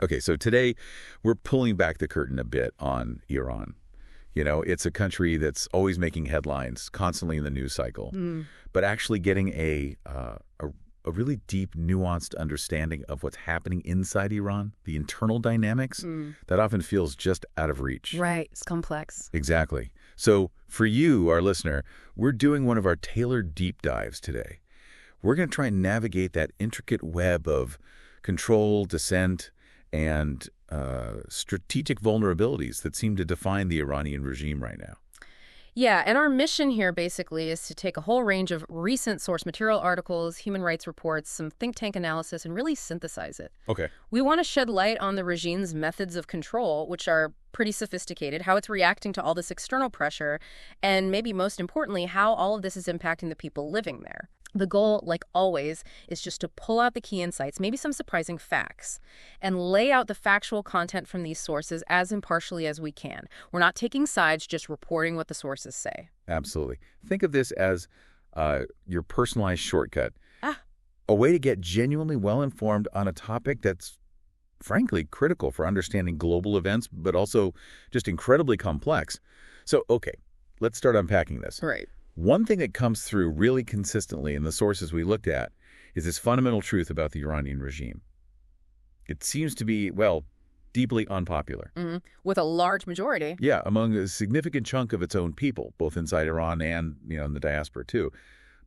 Okay, so today we're pulling back the curtain a bit on Iran. You know, it's a country that's always making headlines, constantly in the news cycle, but actually getting a really deep, nuanced understanding of what's happening inside Iran, the internal dynamics, that often feels just out of reach. Right. It's complex. Exactly. So for you, our listener, we're doing one of our tailored deep dives today. We're going to try and navigate that intricate web of control, dissent, and strategic vulnerabilities that seem to define the Iranian regime right now. Yeah, and our mission here basically is to take a whole range of recent source material articles, human rights reports, some think tank analysis, and really synthesize it. Okay. We want to shed light on the regime's methods of control, which are pretty sophisticated, how it's reacting to all this external pressure, and maybe most importantly, how all of this is impacting the people living there. The goal, like always, is just to pull out the key insights, maybe some surprising facts, and lay out the factual content from these sources as impartially as we can. We're not taking sides, just reporting what the sources say. Absolutely. Think of this as your personalized shortcut. A way to get genuinely well-informed on a topic that's, frankly, critical for understanding global events, but also just incredibly complex. So, okay, let's start unpacking this. Right. One thing that comes through really consistently in the sources we looked at is this fundamental truth about the Iranian regime. It seems to be, well, deeply unpopular. With a large majority. Yeah, among a significant chunk of its own people, both inside Iran and, in the diaspora too.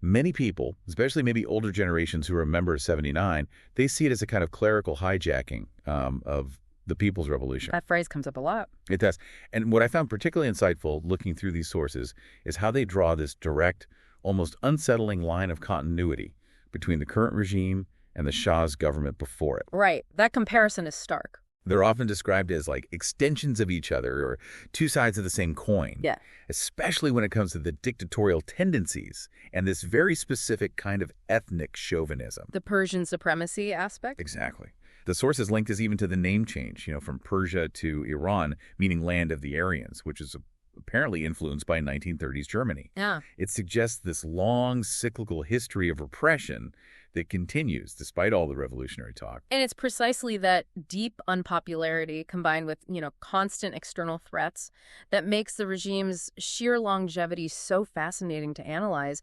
Many people, especially maybe older generations who remember 79, they see it as a kind of clerical hijacking of the People's Revolution. That phrase comes up a lot. It does. And what I found particularly insightful looking through these sources is how they draw this direct, almost unsettling line of continuity between the current regime and the Shah's government before it. Right. That comparison is stark. They're often described as like extensions of each other or two sides of the same coin. Yeah. Especially when it comes to the dictatorial tendencies and this very specific kind of ethnic chauvinism. The Persian supremacy aspect? Exactly. The sources linked us even to the name change, from Persia to Iran, meaning land of the Aryans, which is apparently influenced by 1930s Germany. Yeah. It suggests this long cyclical history of repression that continues despite all the revolutionary talk. And it's precisely that deep unpopularity combined with, constant external threats that makes the regime's sheer longevity so fascinating to analyze.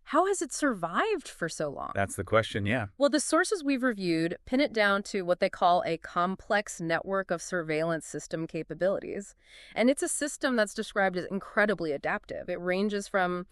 How has it survived for so long? That's the question, yeah. Well, the sources we've reviewed pin it down to what they call a complex network of surveillance system capabilities. And it's a system that's described as incredibly adaptive. It ranges from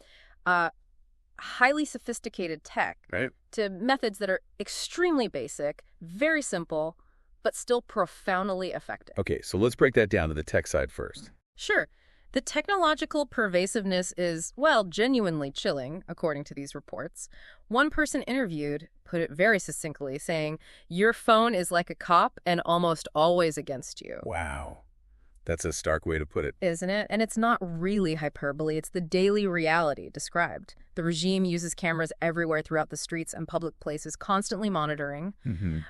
highly sophisticated tech to methods that are extremely basic, very simple, but still profoundly effective. Okay, so let's break that down to the tech side first. Sure. The technological pervasiveness is, genuinely chilling, according to these reports. One person interviewed put it very succinctly, saying, "Your phone is like a cop and almost always against you." Wow. That's a stark way to put it. Isn't it? And it's not really hyperbole. It's the daily reality described. The regime uses cameras everywhere throughout the streets and public places, constantly monitoring.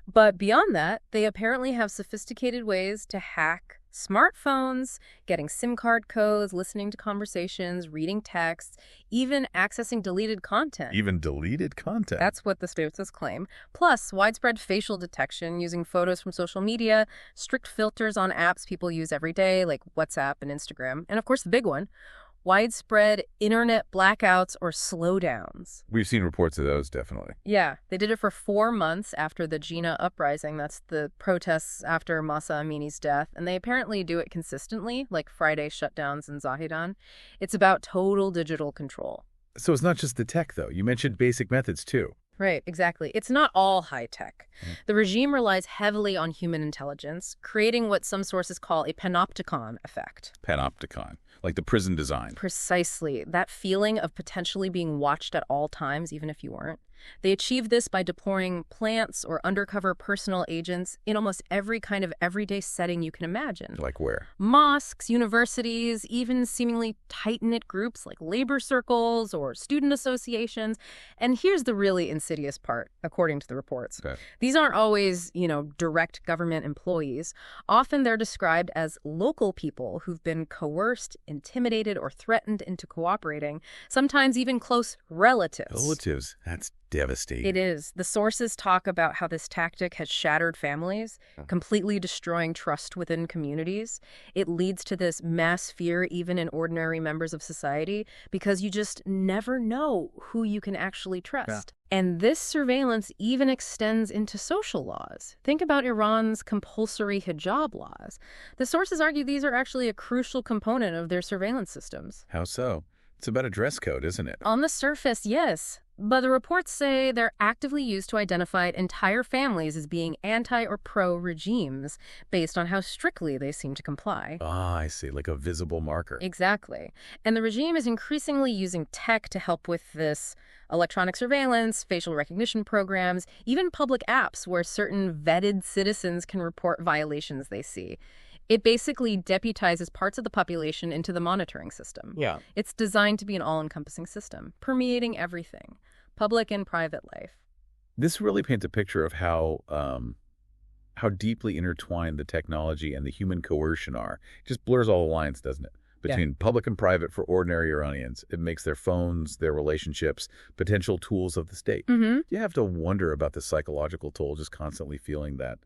But beyond that, they apparently have sophisticated ways to hack smartphones, getting SIM card codes, listening to conversations, reading texts, even accessing deleted content. Even deleted content? That's what the sources claim. Plus, widespread facial detection using photos from social media, strict filters on apps people use every day, like WhatsApp and Instagram, and of course the big one, widespread internet blackouts or slowdowns. We've seen reports of those, definitely. Yeah, they did it for 4 months after the Jinnah uprising. That's the protests after Mahsa Amini's death. And they apparently do it consistently, like Friday shutdowns in Zahedan. It's about total digital control. So it's not just the tech, though. You mentioned basic methods, too. Right, exactly. It's not all high-tech. The regime relies heavily on human intelligence, creating what some sources call a panopticon effect. Panopticon, like the prison design. Precisely. That feeling of potentially being watched at all times, even if you weren't. They achieve this by deploying plants or undercover personal agents in almost every kind of everyday setting you can imagine. Like where? Mosques, universities, even seemingly tight-knit groups like labor circles or student associations. And here's the really insidious part, according to the reports. Okay. These aren't always, direct government employees. Often they're described as local people who've been coerced, intimidated, or threatened into cooperating, sometimes even close relatives. Relatives? That's devastating. It is. The sources talk about how this tactic has shattered families, completely destroying trust within communities. It leads to this mass fear even in ordinary members of society because you just never know who you can actually trust. And this surveillance even extends into social laws. Think about Iran's compulsory hijab laws. The sources argue these are actually a crucial component of their surveillance systems. How so? It's about a dress code, isn't it? On the surface, yes. But the reports say they're actively used to identify entire families as being anti- or pro-regimes based on how strictly they seem to comply. Ah, I see, like a visible marker. Exactly. And the regime is increasingly using tech to help with this: electronic surveillance, facial recognition programs, even public apps where certain vetted citizens can report violations they see. It basically deputizes parts of the population into the monitoring system. Yeah. It's designed to be an all-encompassing system, permeating everything, public and private life. This really paints a picture of how deeply intertwined the technology and the human coercion are. It just blurs all the lines, doesn't it? Between public and private for ordinary Iranians. It makes their phones, their relationships, potential tools of the state. Mm-hmm. You have to wonder about the psychological toll, just constantly feeling that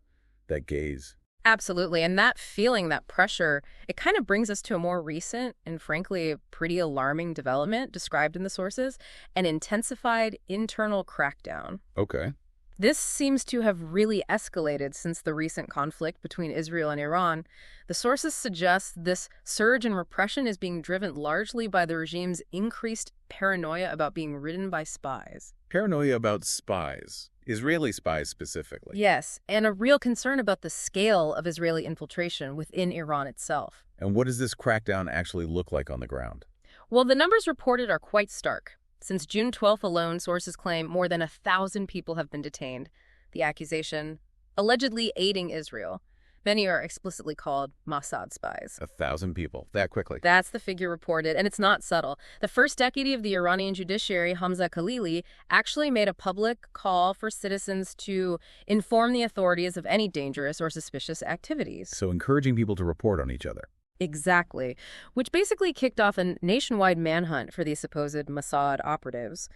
gaze. Absolutely. And that feeling, that pressure, it kind of brings us to a more recent and frankly pretty alarming development described in the sources: an intensified internal crackdown. Okay. This seems to have really escalated since the recent conflict between Israel and Iran. The sources suggest this surge in repression is being driven largely by the regime's increased paranoia about being ridden by spies. Paranoia about spies. Israeli spies specifically. Yes, and a real concern about the scale of Israeli infiltration within Iran itself. And what does this crackdown actually look like on the ground? Well, the numbers reported are quite stark. Since June 12th alone, sources claim more than 1,000 people have been detained. The accusation: allegedly aiding Israel. Many are explicitly called Mossad spies. 1,000 people. That quickly. That's the figure reported, and it's not subtle. The first deputy of the Iranian judiciary, Hamza Khalili, actually made a public call for citizens to inform the authorities of any dangerous or suspicious activities. So encouraging people to report on each other. Exactly, which basically kicked off a nationwide manhunt for these supposed Mossad operatives.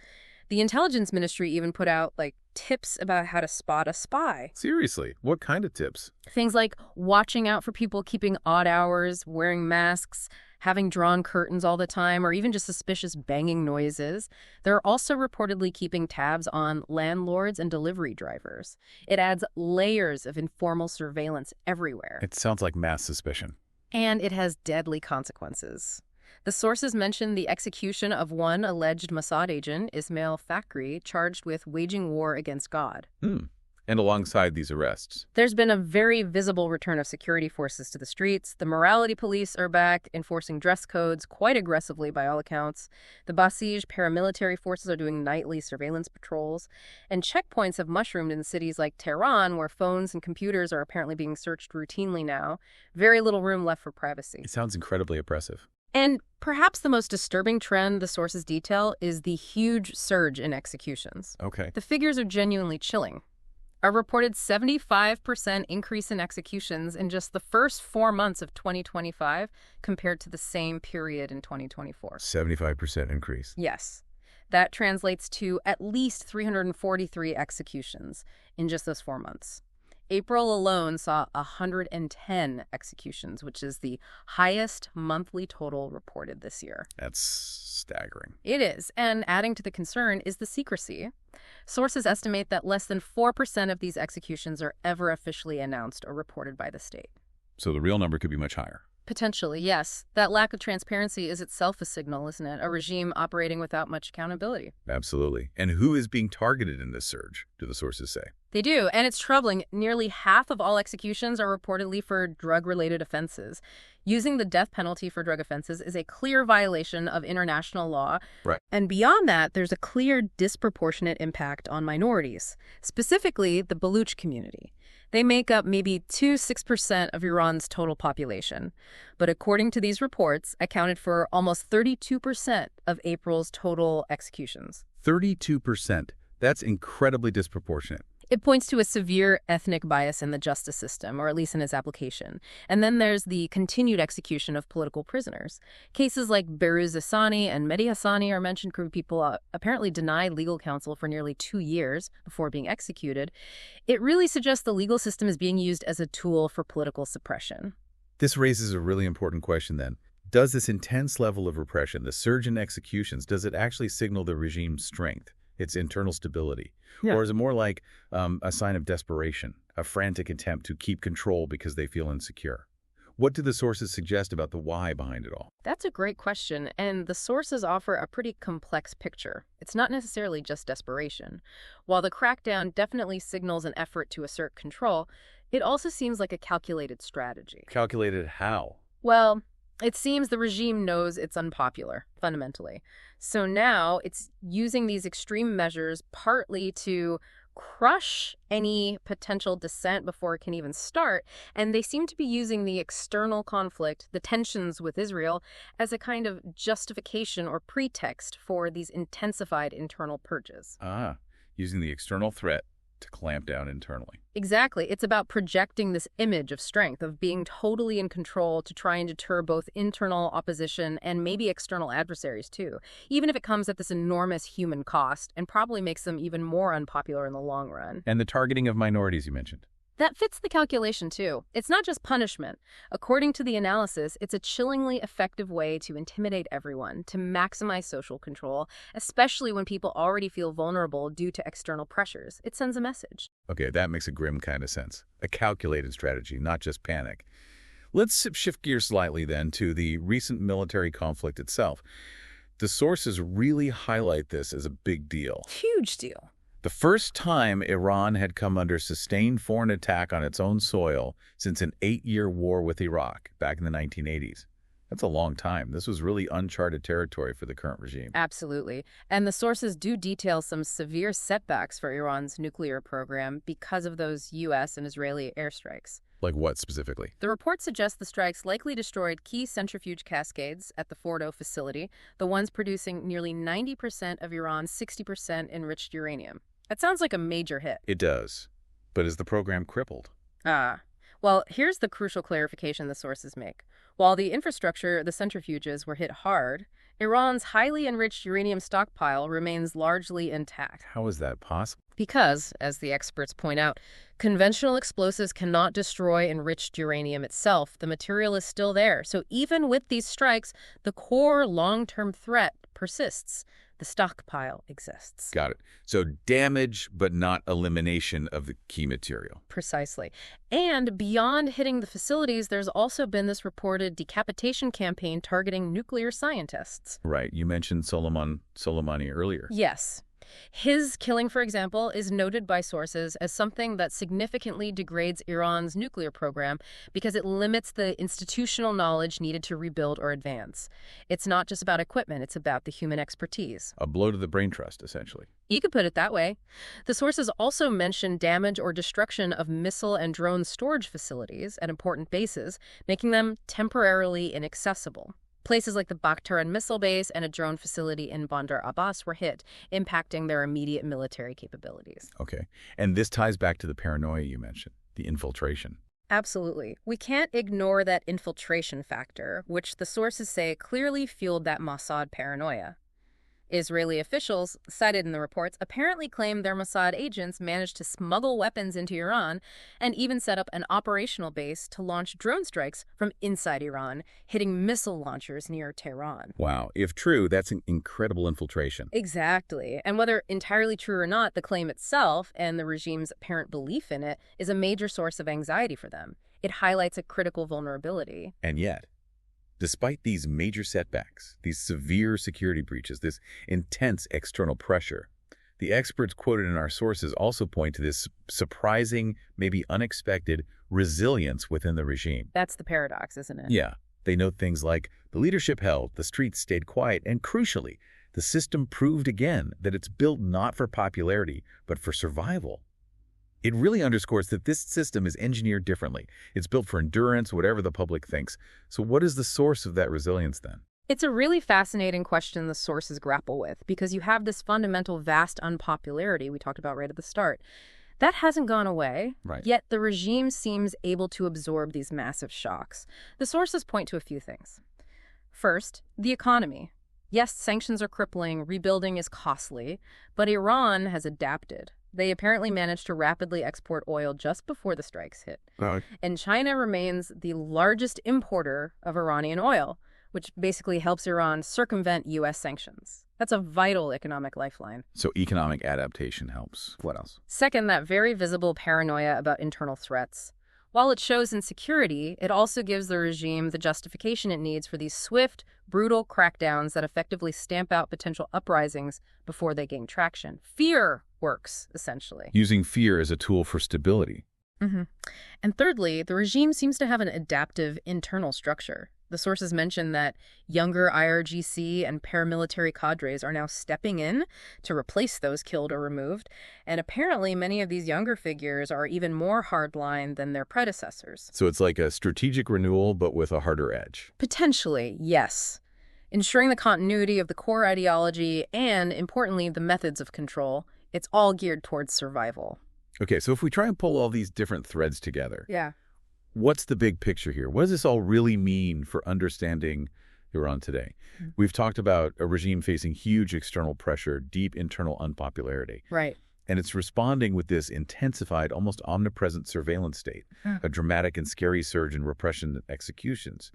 The intelligence ministry even put out, tips about how to spot a spy. Seriously, what kind of tips? Things like watching out for people keeping odd hours, wearing masks, having drawn curtains all the time, or even just suspicious banging noises. They're also reportedly keeping tabs on landlords and delivery drivers. It adds layers of informal surveillance everywhere. It sounds like mass suspicion. And it has deadly consequences. The sources mention the execution of one alleged Mossad agent, Ismail Fakhri, charged with waging war against God. And alongside these arrests, There's been a very visible return of security forces to the streets. The morality police are back, enforcing dress codes quite aggressively by all accounts. The Basij paramilitary forces are doing nightly surveillance patrols. And checkpoints have mushroomed in cities like Tehran, where phones and computers are apparently being searched routinely now. Very little room left for privacy. it sounds incredibly oppressive. And perhaps the most disturbing trend the sources detail is the huge surge in executions. Okay. The figures are genuinely chilling. A reported 75% increase in executions in just the first 4 months of 2025 compared to the same period in 2024. 75% increase. Yes. That translates to at least 343 executions in just those 4 months. April alone saw 110 executions, which is the highest monthly total reported this year. That's staggering. It is, and adding to the concern is the secrecy. Sources estimate that less than 4% of these executions are ever officially announced or reported by the state. So the real number could be much higher. Potentially, yes. That lack of transparency is itself a signal, isn't it? A regime operating without much accountability. Absolutely. And who is being targeted in this surge, do the sources say? They do, and it's troubling. Nearly half of all executions are reportedly for drug-related offenses. Using the death penalty for drug offenses is a clear violation of international law. Right. And beyond that, there's a clear disproportionate impact on minorities, specifically the Baluch community. They make up maybe 6% of Iran's total population, but according to these reports, accounted for almost 32% of April's total executions. 32%. That's incredibly disproportionate. It points to a severe ethnic bias in the justice system, or at least in its application. And then there's the continued execution of political prisoners. Cases like Behrouz Hassani and Mehdi Hassani are mentioned where people apparently denied legal counsel for nearly 2 years before being executed. It really suggests the legal system is being used as a tool for political suppression. This raises a really important question then. Does this intense level of repression, the surge in executions, does it actually signal the regime's strength, its internal stability? Yeah. Or is it more like a sign of desperation, a frantic attempt to keep control because they feel insecure? What do the sources suggest about the why behind it all? That's a great question, and the sources offer a pretty complex picture. It's not necessarily just desperation. While the crackdown definitely signals an effort to assert control, it also seems like a calculated strategy. Calculated how? Well, it seems the regime knows it's unpopular, fundamentally. So now it's using these extreme measures partly to crush any potential dissent before it can even start. And they seem to be using the external conflict, the tensions with Israel, as a kind of justification or pretext for these intensified internal purges. Using the external threat to clamp down internally. Exactly. It's about projecting this image of strength, of being totally in control to try and deter both internal opposition and maybe external adversaries too, even if it comes at this enormous human cost and probably makes them even more unpopular in the long run. And the targeting of minorities you mentioned. That fits the calculation, too. It's not just punishment. According to the analysis, it's a chillingly effective way to intimidate everyone, to maximize social control, especially when people already feel vulnerable due to external pressures. It sends a message. Okay, that makes a grim kind of sense. A calculated strategy, not just panic. Let's shift gears slightly then to the recent military conflict itself. The sources really highlight this as a big deal. Huge deal. The first time Iran had come under sustained foreign attack on its own soil since an 8-year war with Iraq back in the 1980s. That's a long time. This was really uncharted territory for the current regime. Absolutely. And the sources do detail some severe setbacks for Iran's nuclear program because of those U.S. and Israeli airstrikes. Like what specifically? The report suggests the strikes likely destroyed key centrifuge cascades at the Fordo facility, the ones producing nearly 90% of Iran's 60% enriched uranium. That sounds like a major hit. It does. But is the program crippled? Well, here's the crucial clarification the sources make. While the infrastructure, the centrifuges, were hit hard, Iran's highly enriched uranium stockpile remains largely intact. How is that possible? Because, as the experts point out, conventional explosives cannot destroy enriched uranium itself. The material is still there. So even with these strikes, the core long-term threat persists. The stockpile exists. Got it. So damage, but not elimination of the key material. Precisely. And beyond hitting the facilities, there's also been this reported decapitation campaign targeting nuclear scientists. Right. You mentioned Soleimani earlier. Yes. His killing, for example, is noted by sources as something that significantly degrades Iran's nuclear program because it limits the institutional knowledge needed to rebuild or advance. It's not just about equipment, it's about the human expertise. A blow to the brain trust, essentially. You could put it that way. The sources also mention damage or destruction of missile and drone storage facilities at important bases, making them temporarily inaccessible. Places like the Bakhtaran missile base and a drone facility in Bandar Abbas were hit, impacting their immediate military capabilities. Okay. And this ties back to the paranoia you mentioned, the infiltration. Absolutely. We can't ignore that infiltration factor, which the sources say clearly fueled that Mossad paranoia. Israeli officials, cited in the reports, apparently claim their Mossad agents managed to smuggle weapons into Iran and even set up an operational base to launch drone strikes from inside Iran, hitting missile launchers near Tehran. Wow. If true, that's an incredible infiltration. Exactly. And whether entirely true or not, the claim itself and the regime's apparent belief in it is a major source of anxiety for them. It highlights a critical vulnerability. And yet, despite these major setbacks, these severe security breaches, this intense external pressure, the experts quoted in our sources also point to this surprising, maybe unexpected resilience within the regime. That's the paradox, isn't it? Yeah. They note things like the leadership held, the streets stayed quiet, and crucially, the system proved again that it's built not for popularity, but for survival. It really underscores that this system is engineered differently. It's built for endurance, whatever the public thinks. So what is the source of that resilience then? It's a really fascinating question the sources grapple with because you have this fundamental vast unpopularity we talked about right at the start. That hasn't gone away, Right. yet the regime seems able to absorb these massive shocks. The sources point to a few things. First, the economy. Yes, sanctions are crippling, rebuilding is costly, but Iran has adapted. They apparently managed to rapidly export oil just before the strikes hit. And China remains the largest importer of Iranian oil, which basically helps Iran circumvent U.S. sanctions. That's a vital economic lifeline. So economic adaptation helps. What else? Second, that very visible paranoia about internal threats. While it shows insecurity, it also gives the regime the justification it needs for these swift, brutal crackdowns that effectively stamp out potential uprisings before they gain traction. Fear works, essentially. Using fear as a tool for stability. And thirdly, the regime seems to have an adaptive internal structure. The sources mention that younger IRGC and paramilitary cadres are now stepping in to replace those killed or removed, and apparently many of these younger figures are even more hardline than their predecessors. So it's like a strategic renewal, but with a harder edge. Potentially, yes. Ensuring the continuity of the core ideology and, importantly, the methods of control, it's all geared towards survival. Okay, so if we try and pull all these different threads together, Yeah. what's the big picture here? What does this all really mean for understanding Iran today? We've talked about a regime facing huge external pressure, deep internal unpopularity. Right. And it's responding with this intensified, almost omnipresent surveillance state, a dramatic and scary surge in repression and executions.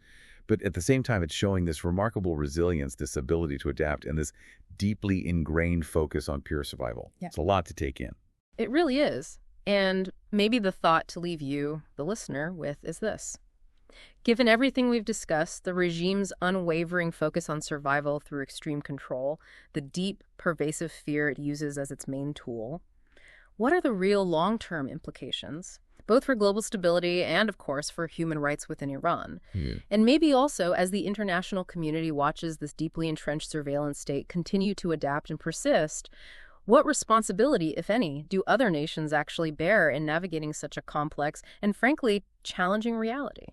But at the same time, it's showing this remarkable resilience, this ability to adapt, and this deeply ingrained focus on pure survival. Yeah. It's a lot to take in. It really is. And maybe the thought to leave you, the listener, with is this. Given everything we've discussed, the regime's unwavering focus on survival through extreme control, the deep, pervasive fear it uses as its main tool, what are the real long-term implications, both for global stability and, of course, for human rights within Iran? And maybe also as the international community watches this deeply entrenched surveillance state continue to adapt and persist, what responsibility, if any, do other nations actually bear in navigating such a complex and, frankly, challenging reality?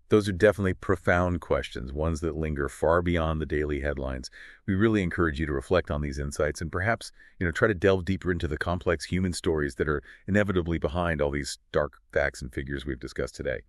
Those are definitely profound questions, ones that linger far beyond the daily headlines. We really encourage you to reflect on these insights and perhaps, try to delve deeper into the complex human stories that are inevitably behind all these dark facts and figures we've discussed today.